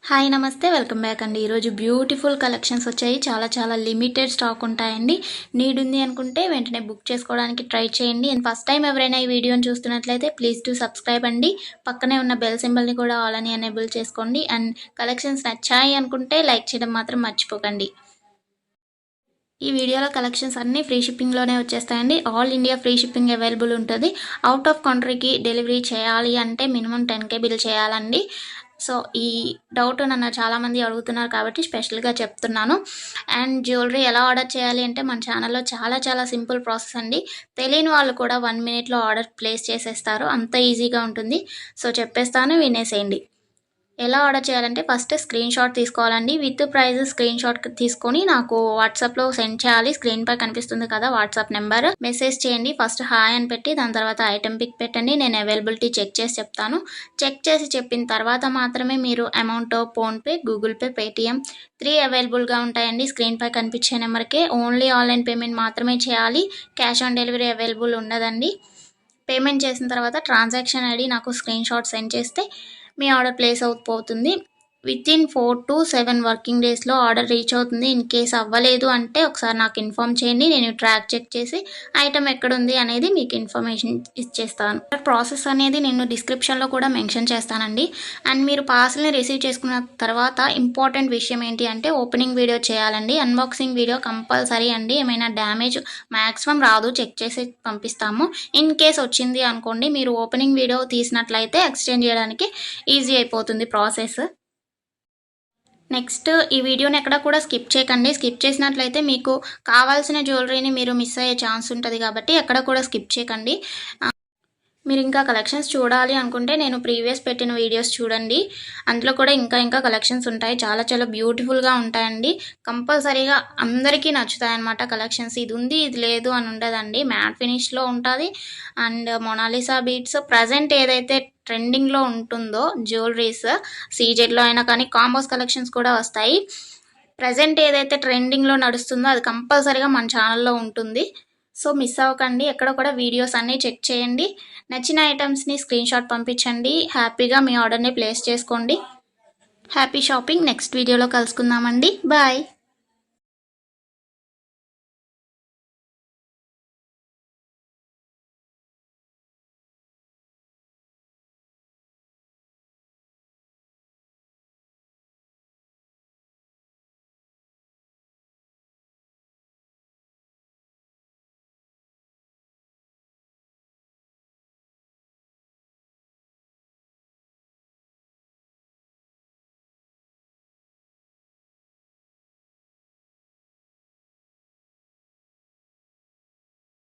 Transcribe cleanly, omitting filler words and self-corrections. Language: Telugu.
హాయ్ నమస్తే వెల్కమ్ బ్యాక్ అండి. ఈరోజు బ్యూటిఫుల్ కలెక్షన్స్ వచ్చాయి. చాలా లిమిటెడ్ స్టాక్ ఉంటాయండి. నీడ్ ఉంది అనుకుంటే వెంటనే బుక్ చేసుకోవడానికి ట్రై చేయండి. అండ్ ఫస్ట్ టైం ఎవరైనా ఈ వీడియోని చూస్తున్నట్లయితే ప్లీజ్ టు సబ్స్క్రైబ్ అండి. పక్కనే ఉన్న బెల్ సింబల్ని కూడా ఆల్ అని ఎనేబుల్ చేసుకోండి. అండ్ కలెక్షన్స్ నచ్చాయి అనుకుంటే లైక్ చేయడం మాత్రం మర్చిపోకండి. ఈ వీడియోలో కలెక్షన్స్ అన్నీ ఫ్రీ షిప్పింగ్లోనే వచ్చేస్తాయండి. All India free shipping available ఉంటుంది. అవుట్ ఆఫ్ కంట్రీకి డెలివరీ చేయాలి అంటే మినిమం 10K బిల్ చేయాలండి. సో ఈ డౌట్ నన్ను చాలామంది అడుగుతున్నారు కాబట్టి స్పెషల్గా చెప్తున్నాను. అండ్ జ్యువెలరీ ఎలా ఆర్డర్ చేయాలి అంటే మన ఛానల్లో చాలా సింపుల్ ప్రాసెస్ అండి. తెలియని వాళ్ళు కూడా 1 మినిట్లో ఆర్డర్ ప్లేస్ చేసేస్తారు. అంత ఈజీగా ఉంటుంది. సో చెప్పేస్తాను, వినేసేయండి. ఎలా ఆర్డర్ చేయాలంటే ఫస్ట్ స్క్రీన్ షాట్ తీసుకోవాలండి. విత్ ప్రైస్ స్క్రీన్ షాట్ తీసుకొని నాకు వాట్సాప్లో సెండ్ చేయాలి. స్క్రీన్ పై కనిపిస్తుంది కదా వాట్సాప్ నెంబర్, మెసేజ్ చేయండి. ఫస్ట్ హాయ్ అని పెట్టి దాని తర్వాత ఐటెం పిక్ పెట్టండి. నేను అవైలబిలిటీ చెక్ చేసి చెప్తాను. చెక్ చేసి చెప్పిన తర్వాత మాత్రమే మీరు amount PhonePe, Google pay, Paytm 3 అవైలబుల్గా ఉంటాయండి. స్క్రీన్ పై కనిపించే నెంబర్కే ఓన్లీ ఆన్లైన్ పేమెంట్ మాత్రమే చేయాలి. క్యాష్ ఆన్ డెలివరీ అవైలబుల్ ఉండదండి. పేమెంట్ చేసిన తర్వాత ట్రాన్సాక్షన్ ఐడి నాకు స్క్రీన్ షాట్ సెండ్ చేస్తే మీ ఆర్డర్ ప్లేస్ అవుతుంది. వితిన్ 4 to 7 వర్కింగ్ డేస్లో ఆర్డర్ రీచ్ అవుతుంది. ఇన్ కేస్ అవ్వలేదు అంటే ఒకసారి నాకు ఇన్ఫామ్ చేయండి. నేను ట్రాక్ చెక్ చేసి ఐటమ్ ఎక్కడుంది అనేది మీకు ఇన్ఫర్మేషన్ ఇచ్చేస్తాను. ప్రాసెస్ అనేది నేను డిస్క్రిప్షన్లో కూడా మెన్షన్ చేస్తానండి. అండ్ మీరు పార్సల్ని రిసీవ్ చేసుకున్న తర్వాత ఇంపార్టెంట్ విషయం ఏంటి అంటే ఓపెనింగ్ వీడియో చేయాలండి. అన్బాక్సింగ్ వీడియో కంపల్సరీ అండి. ఏమైనా డ్యామేజ్ మ్యాక్సిమం రాదు, చెక్ చేసి పంపిస్తాము. ఇన్ కేస్ వచ్చింది అనుకోండి, మీరు ఓపెనింగ్ వీడియో తీసినట్లయితే ఎక్స్చేంజ్ చేయడానికి ఈజీ అయిపోతుంది ప్రాసెస్. నెక్స్ట్ ఈ వీడియోని ఎక్కడ కూడా స్కిప్ చేయకండి. స్కిప్ చేసినట్లయితే మీకు కావాల్సిన జ్యువెలరీని మీరు మిస్ అయ్యే ఛాన్స్ ఉంటుంది కాబట్టి ఎక్కడ కూడా స్కిప్ చేయకండి. మీరు ఇంకా కలెక్షన్స్ చూడాలి అనుకుంటే నేను ప్రీవియస్ పెట్టిన వీడియోస్ చూడండి. అందులో కూడా ఇంకా కలెక్షన్స్ ఉంటాయి. చాలా బ్యూటిఫుల్గా ఉంటాయండి. కంపల్సరీగా అందరికీ నచ్చుతాయి అన్నమాట కలెక్షన్స్. ఇది ఉంది ఇది లేదు అని ఉండదండి. మ్యాట్ ఫినిష్లో ఉంటుంది. అండ్ మొనాలిసా బీట్స్ ప్రజెంట్ ఏదైతే ట్రెండింగ్లో ఉంటుందో జ్యువెలరీస్ సీజెడ్లో అయినా కానీ కాంబోస్ కలెక్షన్స్ కూడా వస్తాయి. ప్రజెంట్ ఏదైతే ట్రెండింగ్లో నడుస్తుందో అది కంపల్సరీగా మన ఛానల్లో ఉంటుంది. సో మిస్ అవ్వకండి. ఎక్కడ కూడా వీడియోస్ అన్నీ చెక్ చేయండి. నచ్చిన ఐటమ్స్ని స్క్రీన్ షాట్ పంపించండి. హ్యాపీగా మీ ఆర్డర్ని ప్లేస్ చేసుకోండి. Happy shopping. నెక్స్ట్ వీడియోలో కలుసుకుందామండి. బాయ్.